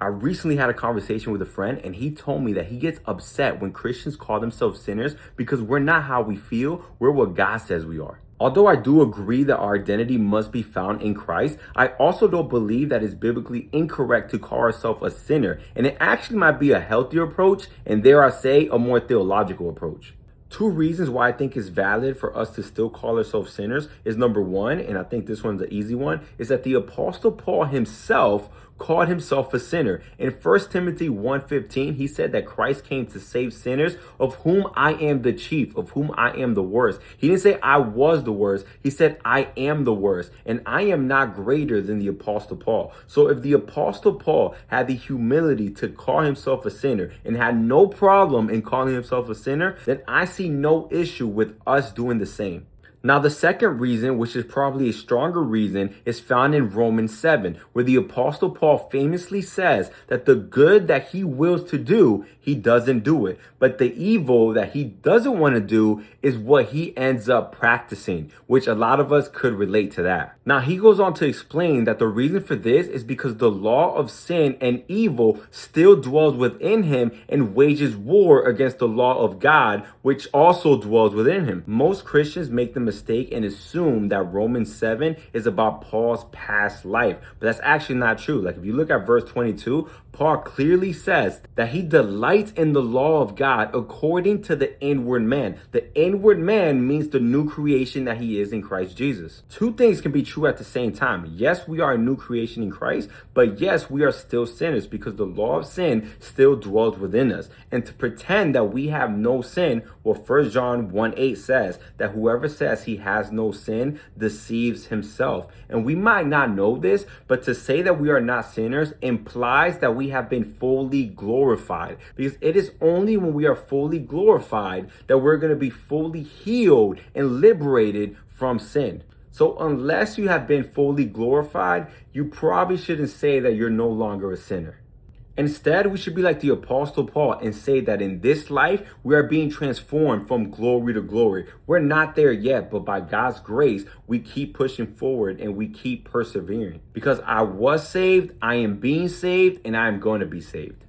I recently had a conversation with a friend and he told me that he gets upset when Christians call themselves sinners because we're not how we feel, we're what God says we are. Although I do agree that our identity must be found in Christ, I also don't believe that it's biblically incorrect to call ourselves a sinner, and it actually might be a healthier approach, and dare I say, a more theological approach. Two reasons why I think it's valid for us to still call ourselves sinners is number one, and I think this one's an easy one, is that the Apostle Paul himself called himself a sinner. In 1 Timothy 1:15, he said that Christ came to save sinners, of whom I am the chief, of whom I am the worst. He didn't say I was the worst. He said I am the worst, and I am not greater than the Apostle Paul. So if the Apostle Paul had the humility to call himself a sinner and had no problem in calling himself a sinner, then I see no issue with us doing the same. Now, the second reason, which is probably a stronger reason, is found in Romans 7, where the Apostle Paul famously says that the good that he wills to do, he doesn't do it. But the evil that he doesn't want to do is what he ends up practicing, which a lot of us could relate to that. Now, he goes on to explain that the reason for this is because the law of sin and evil still dwells within him and wages war against the law of God, which also dwells within him. Most Christians make the mistake and assume that Romans 7 is about Paul's past life, but that's actually not true. Like if you look at verse 22, Paul clearly says that he delights in the law of God according to the inward man. The inward man means the new creation that he is in Christ Jesus. Two things can be true at the same time. Yes, we are a new creation in Christ, but yes, we are still sinners because the law of sin still dwells within us. And to pretend that we have no sin, well, 1 John 1:8 says that whoever says he has no sin deceives himself. And we might not know this, but to say that we are not sinners implies that we have been fully glorified, because it is only when we are fully glorified that we're going to be fully healed and liberated from sin. So unless you have been fully glorified, you probably shouldn't say that you're no longer a sinner. Instead, we should be like the Apostle Paul and say that in this life, we are being transformed from glory to glory. We're not there yet, but by God's grace, we keep pushing forward and we keep persevering. Because I was saved, I am being saved, and I am going to be saved.